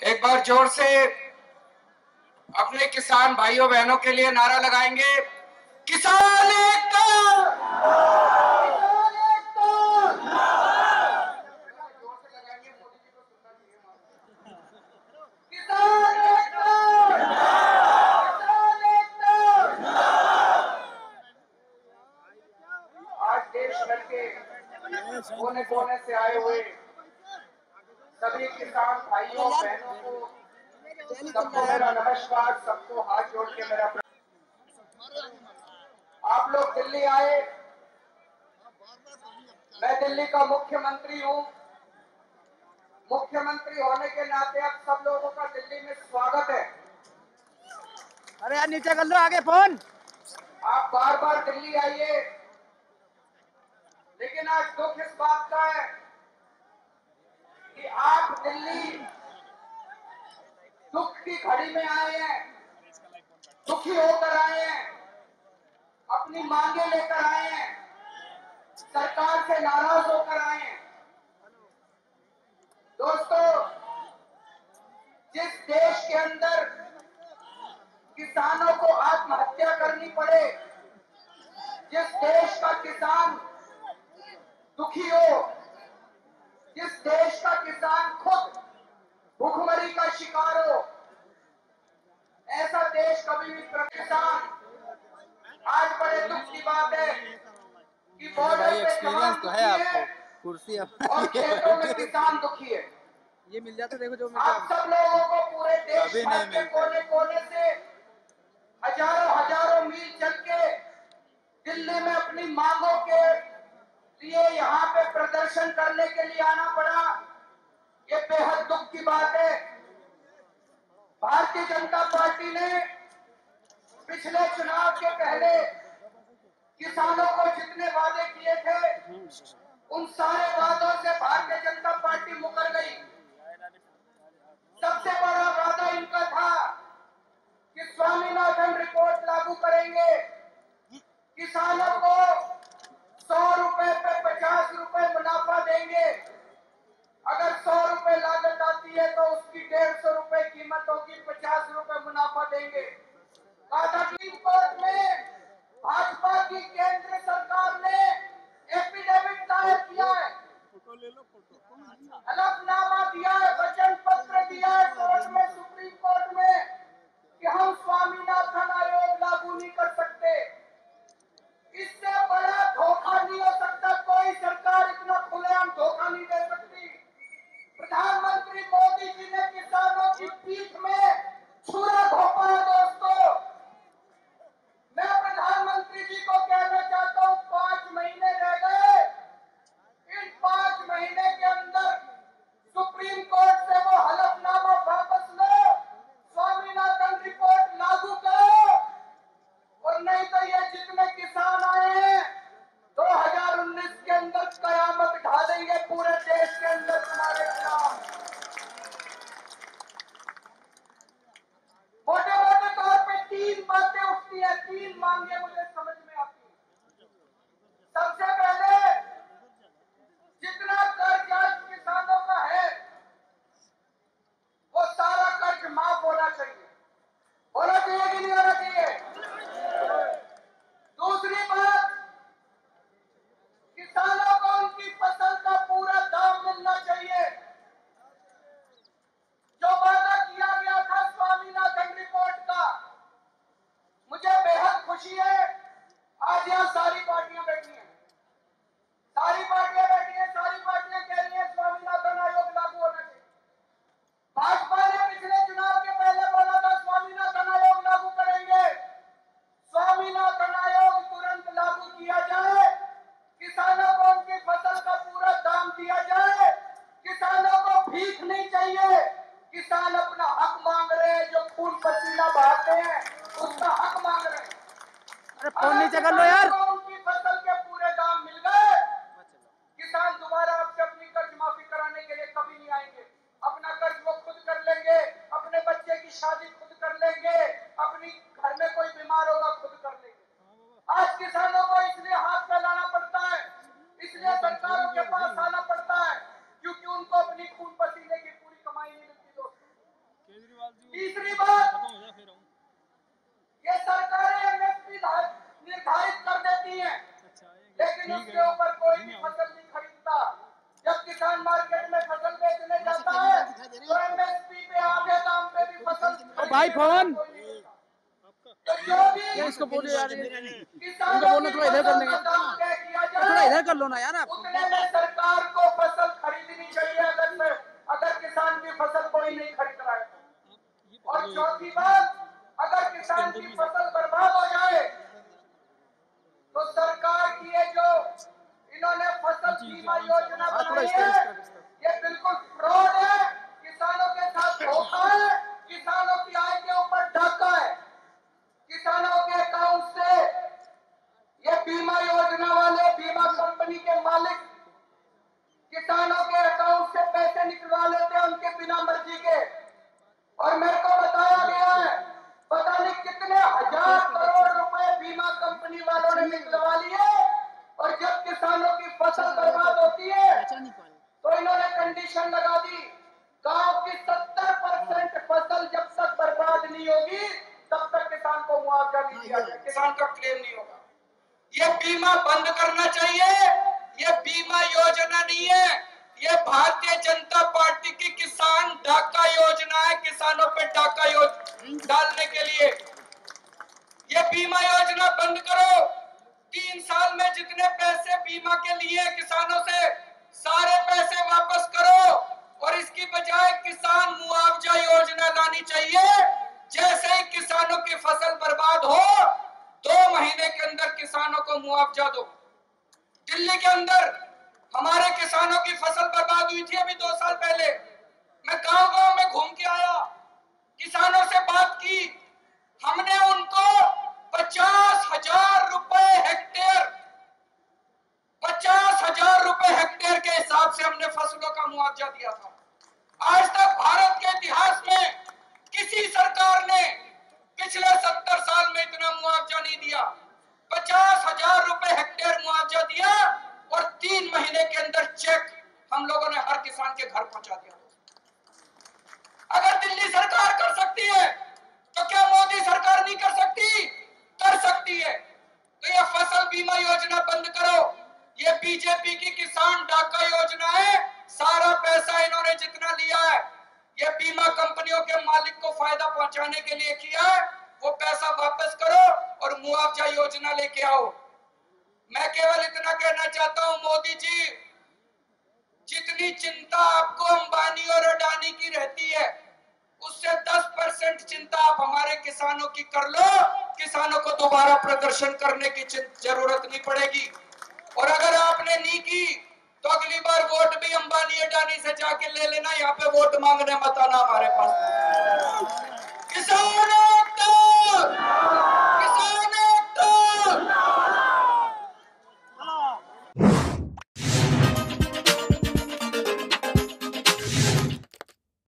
एक बार जोर से अपने किसान भाइयों बहनों के लिए नारा लगाएंगे, किसान एकता, किसान एकता। जोर से लगाएंगे, मोदी जी को सुनना चाहिए। किसान एकता, किसान एकता। आज देश भर के कोने कोने से आए हुए सभी किसान भाइयों बहनों को सबको मेरा नमस्कार, सबको हाथ जोड़ के मेरा आप लोग दिल्ली आए। मैं दिल्ली का मुख्यमंत्री हूं। मुख्यमंत्री होने के नाते अब सब लोगों का दिल्ली में स्वागत है। अरे यार नीचे कर लो आगे फोन। आप बार बार दिल्ली आइए, लेकिन आज दुख इस बात का है कि आप दिल्ली दुख की घड़ी में आए हैं, दुखी होकर आए हैं, अपनी मांगे लेकर आए हैं, सरकार से नाराज होकर आए हैं। दोस्तों, जिस देश के अंदर किसानों को आत्महत्या करनी पड़े, जिस देश का किसान दुखी हो, जिस देश का किसान खुद भूखमरी का शिकार हो, ऐसा देश कभी भी किसान। आज बड़े दुख की बात है कि बॉर्डर पे एक्सपीरियंस तो है आपको, कुर्सी और खेतों में किसान दुखी है। ये मिल जाता, देखो जो आप सब लोगों को पूरे देश भर के कोने कोने से हजारों हजारों मील चल के दिल्ली में अपनी मांगों के लिए यहाँ पे प्रदर्शन करने के लिए आना पड़ा। ये बेहद दुख की बात है। भारतीय जनता पार्टी ने पिछले चुनाव के पहले किसानों को जितने वादे किए थे, उन सारे वादों से भारतीय जनता पार्टी मुकर गई। सबसे बड़ा वादा इनका था कि स्वामीनाथन रिपोर्ट लागू करेंगे, किसानों को 100 रुपए पे 50 रुपए मुनाफा देंगे। अगर 100 रुपए लागत आती है तो उसकी 150 रुपए कीमत होगी, 50 रुपए मुनाफा देंगे। सुप्रीम कोर्ट में भाजपा की केंद्र सरकार ने एफिडेविट दायर किया है, हलफनामा दिया है, वचन पत्र दिया है कोर्ट में, सुप्रीम कोर्ट में, कि हम स्वामीनाथन आयोग लागू नहीं कर सकते। इससे बड़ा धोखा नहीं हो सकता। कोई सरकार इतना खुलेआम धोखा नहीं दे सकती। प्रधानमंत्री मोदी जी ने किसानों की पीठ में छुरा घोंपा है। दोस्तों, मैं प्रधानमंत्री जी को कहना चाहता हूं, 5 महीने रह गए। इन 5 महीने के अंदर सुप्रीम कोर्ट से वो हलफनामा वापस लो, स्वामीनाथन रिपोर्ट लागू करो, और नहीं तो ये जितने किसान आए हैं 2019 के अंदर कयामत ढा देंगे पूरे देश के अंदर तुम्हारे खिलाफ। मोटे मोटे तौर पे 3 बातें उठती है, 3 मांगे मुझे समझ में आती है। सबसे पहले, जितना कर्ज आज किसानों का है वो सारा कर्ज माफ होना चाहिए। होना चाहिए कि नहीं होना चाहिए? दूसरी बात, किसानों को उनकी फसल का पूरा दाम मिलना चाहिए। जो वादा किया गया था स्वामीनाथन रिपोर्ट का, मुझे बेहद खुशी है। आज यहाँ सारी पार्टियां बैठी हैं, सारी पार्टियां बैठी हैं, सारी पार्टियां कह रही हैं स्वामीनाथन आयोग लागू होना चाहिए। भाजपा ने पिछले चुनाव के पहले बोला था स्वामीनाथन आयोग लागू करेंगे। स्वामीनाथन आयोग तुरंत लागू किया जाए, किसानों को उनकी फसल का पूरा दाम दिया जाए। किसानों को भीख नहीं चाहिए, किसान अपना हक मांग रहे हैं, जो खून पसीना बहाते हैं उसका हक मांग रहे हैं। अरे फोन नीचे कर लो यार। उनकी फसल के पूरे दाम मिल गए, किसान दोबारा आपसे अपनी कर्ज माफी कराने के लिए कभी नहीं आएंगे। अपना कर्ज वो खुद कर लेंगे, अपने बच्चे की शादी खुद कर लेंगे, अपनी घर में कोई बीमार होगा खुद कर लेंगे। आज किसानों को इसलिए हाथ फैलाना पड़ता है, इसलिए सरकारों के पास आना पड़ता है, क्योंकि उनको अपनी खून पसीने की पूरी कमाई नहीं मिलती। दोस्तों, भाई फोन तो जो भी ये इसको बोलो यार, किसानों इनको बोलना की थोड़ा इधर फसल करने का का, दाम तय किया थोड़ा जाए, इधर कर लो ना यार आप। उतने में सरकार को फसल खरीदनी चाहिए अगर किसान की फसल कोई नहीं खरीद रहा है। और चौथी बात, अगर किसान की फसल बर्बाद हो जाए तो सरकार की ये जो इन्होंने फसल बीमा योजना हाँ, थोड़ा बनाई इस है, तरफ, इस तरफ। ये बिल्कुल फ्रॉड है, किसानों के साथ धोखा है, किसानों की आय के ऊपर डाका है। किसानों के अकाउंट से ये बीमा योजना वाले, बीमा कंपनी के मालिक किसानों के अकाउंट से पैसे निकलवा लेते हैं उनके बिना मर्जी के। और मेरे को बताया गया है पता नहीं कितने हजार करोड़ रुपए बीमा कंपनी वालों ने निकलवा लिए, और जब किसानों की फसल बर्बाद होती है तो इन्होंने कंडीशन लगा दी, गांव की 70% फसल जब तक बर्बाद नहीं होगी तब तक किसान को मुआवजा नहीं दिया जाए, किसान का क्लेम नहीं होगा। ये बीमा बंद करना चाहिए। ये बीमा योजना नहीं है, ये भारतीय जनता पार्टी की किसान डाका योजना है, किसानों पे डाका डालने के लिए। ये बीमा योजना बंद करो। 3 साल में जितने पैसे बीमा के लिए किसानों से, सारे पैसे वापस करो, और इसकी बजाय किसान मुआवजा योजना लानी चाहिए। जैसे ही किसानों की फसल बर्बाद हो 2 महीने के अंदर किसानों को मुआवजा दो। दिल्ली के अंदर हमारे किसानों की फसल बर्बाद हुई थी अभी 2 साल पहले। मैं गांव-गांव में घूम के आया, किसानों से बात की, हमने उनको 50,000 रुपए हेक्टेयर, 50,000 रुपए हेक्टेयर के हिसाब से हमने फसलों का मुआवजा दिया था। आज तक भारत के इतिहास में किसी सरकार ने पिछले 70 साल में इतना मुआवजा नहीं दिया। 50,000 रुपए हेक्टेयर मुआवजा दिया, और 3 महीने के अंदर चेक हम लोगों ने हर किसान के घर पहुंचा दिया। अगर दिल्ली सरकार कर सकती है तो क्या मोदी सरकार नहीं कर सकती? कर सकती है। तो ये फसल बीमा योजना बंद करो। ये बीजेपी की किसान डाका योजना है। सारा पैसा इन्होंने जितना लिया है ये बीमा कंपनियों के मालिक को फायदा पहुंचाने के लिए किया है। वो पैसा वापस करो और मुआवजा योजना लेके आओ। मैं केवल इतना कहना चाहता हूं, मोदी जी, जितनी चिंता आपको अंबानी और अडानी की रहती है उससे 10% चिंता आप हमारे किसानों की कर लो। किसानों को दोबारा प्रदर्शन करने की जरूरत नहीं पड़ेगी। और अगर आपने नहीं की तो अगली बार वोट भी अंबानी अडानी से जाके ले लेना। यहाँ पे वोट मांगने मत आना हमारे पास। किसान